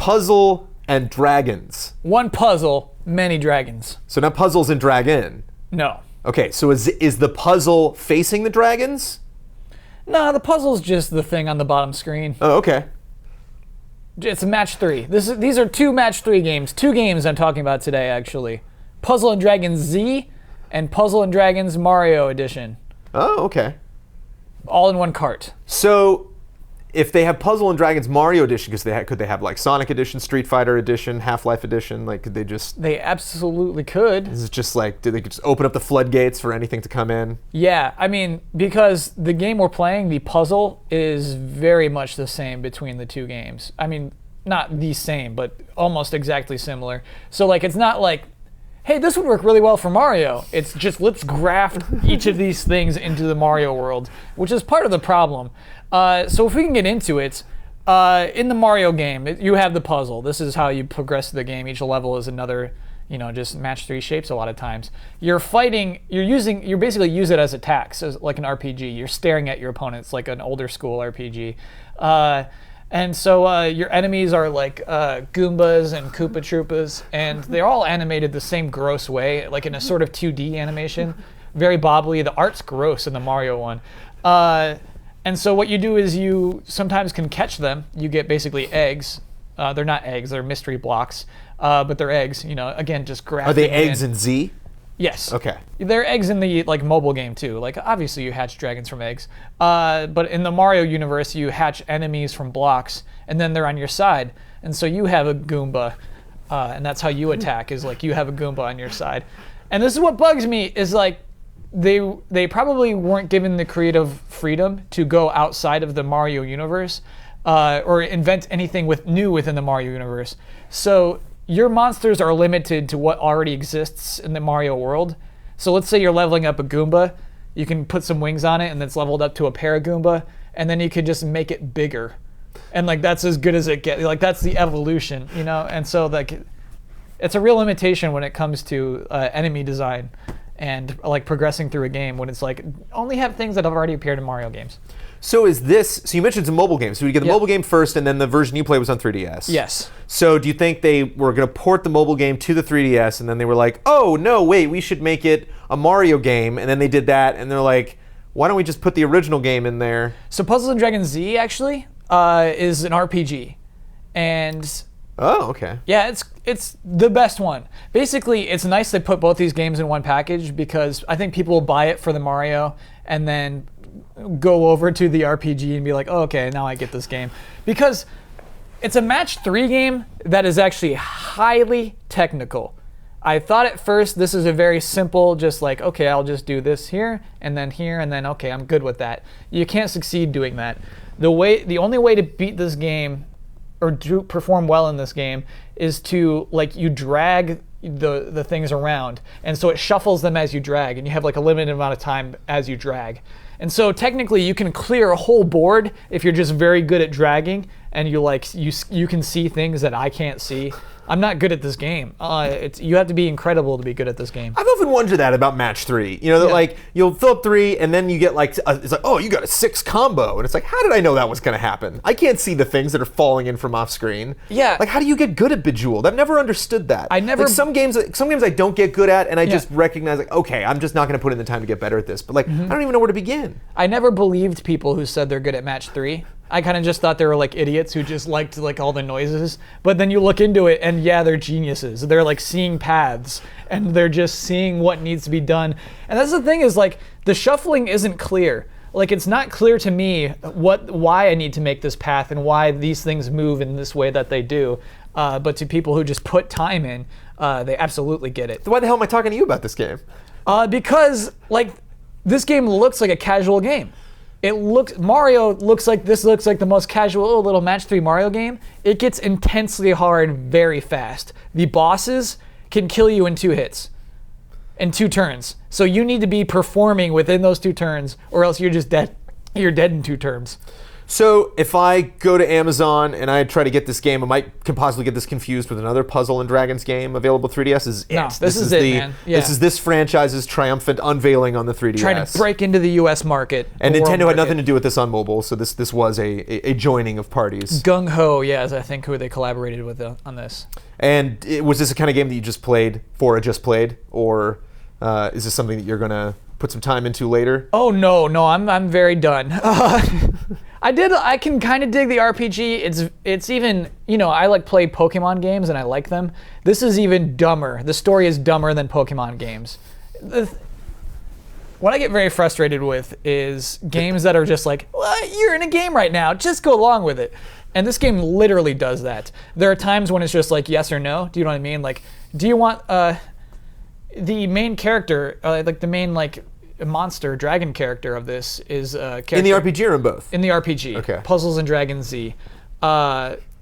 puzzle and dragons. One puzzle, many dragons. So not puzzles and dragon. No. Okay, so is the puzzle facing the dragons? No, the puzzle's just the thing on the bottom screen. Oh, okay. It's a match 3. These are 2 match 3 games. 2 games I'm talking about today, actually. Puzzle and Dragons Z and Puzzle and Dragons Mario Edition. Oh, okay. All in one cart. So, if they have Puzzle and Dragons Mario Edition, because could they have like Sonic Edition, Street Fighter Edition, Half-Life Edition? Like, could they just? They absolutely could. Is it just like, do they just open up the floodgates for anything to come in? Yeah, I mean, because the game we're playing, the puzzle, is very much the same between the 2 games. I mean, not the same, but almost exactly similar. So, like, it's not like, hey, this would work really well for Mario. It's just, let's graft each of these things into the Mario world, which is part of the problem. So if we can get into it, in the Mario game, you have the puzzle. This is how you progress through the game. Each level is another, just match 3 shapes a lot of times. You're fighting, you basically use it as attacks, as like an RPG. You're staring at your opponents like an older school RPG. And so your enemies are like Goombas and Koopa Troopas, and they're all animated the same gross way, like in a sort of 2D animation. Very bobbly. The art's gross in the Mario one. And so what you do is you sometimes can catch them. You get basically eggs. They're not eggs, they're mystery blocks, but they're eggs. Again, just grab. Are they eggs in Z? Yes. Okay. They're eggs in the mobile game too. Like obviously you hatch dragons from eggs, but in the Mario universe you hatch enemies from blocks, and then they're on your side, and so you have a Goomba, and that's how you attack. Is like you have a Goomba on your side, and this is what bugs me is like. They probably weren't given the creative freedom to go outside of the Mario universe or invent anything new within the Mario universe. So your monsters are limited to what already exists in the Mario world. So let's say you're leveling up a Goomba. You can put some wings on it and it's leveled up to a Paragoomba, and then you could just make it bigger. And like that's as good as it gets. Like that's the evolution, And so like it's a real limitation when it comes to enemy design. And like progressing through a game when it's like only have things that have already appeared in Mario games. So so you mentioned it's a mobile game. So you get the mobile game first, and then the version you play was on 3DS. Yes. So do you think they were going to port the mobile game to the 3DS, and then they were like, oh, no, wait, we should make it a Mario game, and then they did that, and they're like, why don't we just put the original game in there? So Puzzles and Dragons Z actually is an RPG. And oh, okay. yeah, it's the best one. Basically, it's nice they put both these games in one package because I think people will buy it for the Mario and then go over to the RPG and be like, oh, okay, now I get this game. Because it's a match 3 game that is actually highly technical. I thought at first this is a very simple, just like, okay, I'll just do this here, and then okay, I'm good with that. You can't succeed doing that. The only way to beat this game or perform well in this game is to you drag the things around, and so it shuffles them as you drag, and you have like a limited amount of time as you drag. And so technically you can clear a whole board if you're just very good at dragging, and you can see things that I can't see. I'm not good at this game. You have to be incredible to be good at this game. I've often wondered that about match 3. That you'll fill up 3 and then you get it's like, oh, you got a 6 combo, and it's like, how did I know that was going to happen? I can't see the things that are falling in from off screen. Yeah. Like, how do you get good at Bejeweled? I've never understood that. Some games I don't get good at, and I just recognize okay, I'm just not going to put in the time to get better at this. But I don't even know where to begin. I never believed people who said they're good at match 3. I kind of just thought they were like idiots who just liked all the noises. But then you look into it and they're geniuses. They're like seeing paths and they're just seeing what needs to be done. And that's the thing is the shuffling isn't clear. It's not clear to me why I need to make this path and why these things move in this way that they do. But to people who just put time in, they absolutely get it. So why the hell am I talking to you about this game? Because this game looks like a casual game. Mario looks like the most casual little match 3 Mario game. It gets intensely hard very fast. The bosses can kill you in 2 hits, in 2 turns. So you need to be performing within those 2 turns, or else you're just dead. You're dead in 2 turns. So if I go to Amazon and I try to get this game, can possibly get this confused with another Puzzle and Dragons game available 3DS. This is it, man. Yeah. This is this franchise's triumphant unveiling on the 3DS. Trying to break into the U.S. market. And Nintendo had nothing to do with this on mobile, so this was a joining of parties. Gung Ho, yeah, is I think who they collaborated with on this. And was this a kind of game that you just played for just played, or is this something that you're gonna put some time into later? Oh no, I'm very done. I can kind of dig the RPG. It's even, I like play Pokemon games and I like them. This is even dumber. The story is dumber than Pokemon games. What I get very frustrated with is games that are just like, well, you're in a game right now, just go along with it. And this game literally does that. There are times when it's just like yes or no. Do you know what I mean? Like, do you want the main character, like the main monster dragon character of this is character in the RPG or in both? In the RPG. Okay. Puzzles and Dragons Z.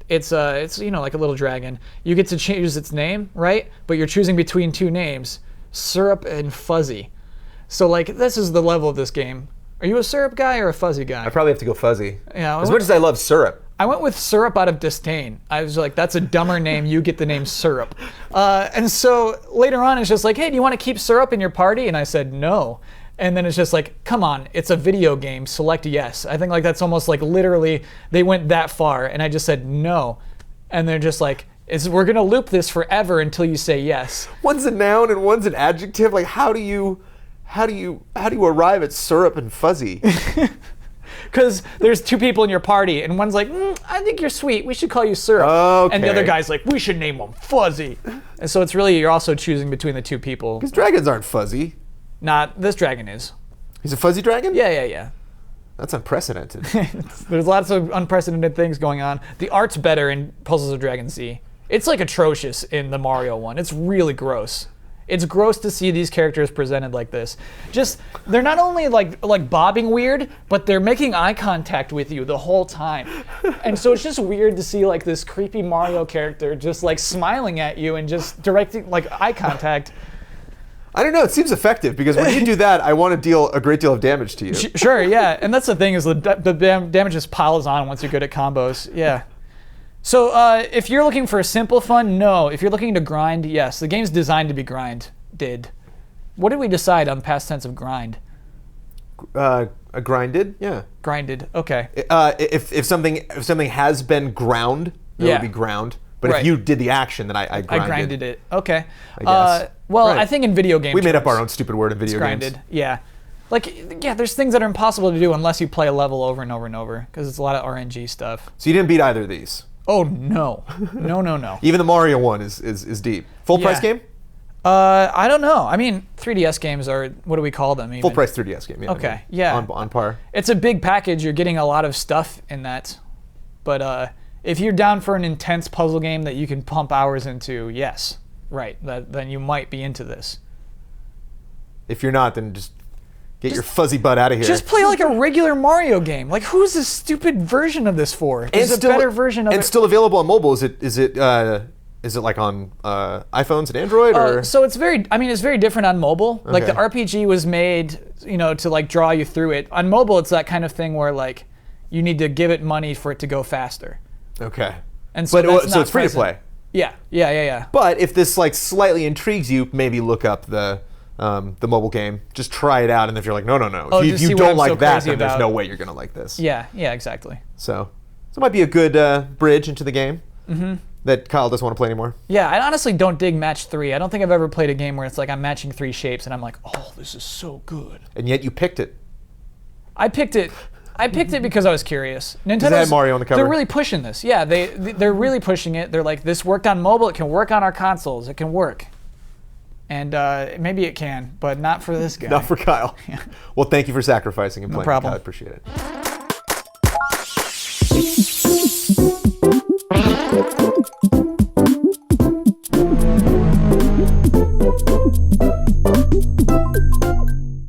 It's like a little dragon. You get to choose its name, right? But you're choosing between two names, Syrup and Fuzzy. So this is the level of this game. Are you a Syrup guy or a Fuzzy guy? I probably have to go Fuzzy. Yeah. As much as I love Syrup. I went with Syrup out of disdain. I was like, that's a dumber name. You get the name Syrup. And so later on, it's just like, hey, do you want to keep Syrup in your party? And I said, no. And then it's just like, come on, it's a video game. Select yes. I think that's almost literally they went that far. And I just said no. And they're just like, we're going to loop this forever until you say yes. One's a noun and one's an adjective. How do you arrive at Syrup and Fuzzy? Because there's two people in your party, and one's like, I think you're sweet. We should call you Syrup. Okay. And the other guy's like, we should name him Fuzzy. And so it's really, you're also choosing between the two people. Because dragons aren't fuzzy. Not, this dragon is. He's a fuzzy dragon? Yeah. That's unprecedented. There's lots of unprecedented things going on. The art's better in Puzzles of Dragons Z. It's atrocious in the Mario one. It's really gross. It's gross to see these characters presented like this. Just, they're not only like bobbing weird, but they're making eye contact with you the whole time. And so it's just weird to see this creepy Mario character just smiling at you and just directing eye contact. I don't know, it seems effective because when you do that, I want to deal a great deal of damage to you. Sure, yeah. And that's the thing is the damage just piles on once you're good at combos. Yeah. So if you're looking for simple fun, no. If you're looking to grind, yes. The game's designed to be grinded. What did we decide on the past tense of grind? Grinded, yeah. Grinded, okay. If something has been ground, then it would be ground. But if you did the action, then I grinded. I grinded it, okay. I guess. Right. I think in video games, we made up our own stupid word in video games. Grinded, yeah. There's things that are impossible to do unless you play a level over and over and over, because it's a lot of RNG stuff. So you didn't beat either of these? Oh, no. No. Even the Mario one is deep. Full price game? I don't know. I mean, 3DS games are, what do we call them even? Full price 3DS game, yeah. Okay, yeah. On par. It's a big package. You're getting a lot of stuff in that. But if you're down for an intense puzzle game that you can pump hours into, yes. Right, then you might be into this. If you're not, then just get your fuzzy butt out of here. Just play a regular Mario game. Who's this stupid version of this for? There's a better version of it. And still available on mobile. Is it on iPhones and Android or? So it's very different on mobile. Okay. The RPG was made, to draw you through it. On mobile, it's that kind of thing where you need to give it money for it to go faster. Okay. And so it's free to play. Yeah. But if this slightly intrigues you, maybe look up the mobile game. Just try it out, and if you're like, no. If you don't like that, then there's no way you're gonna like this. Yeah, exactly. So it might be a good bridge into the game that Kyle doesn't want to play anymore. Yeah, I honestly don't dig Match 3. I don't think I've ever played a game where it's I'm matching 3 shapes, and I'm like, oh, this is so good. And yet you picked it. I picked it because I was curious. Nintendo had Mario on the cover. They're really pushing this. Yeah, they're really pushing it. They're like, this worked on mobile. It can work on our consoles. It can work. And maybe it can, but not for this guy. Not for Kyle. Yeah. Well, thank you for sacrificing and playing. No problem. I appreciate it.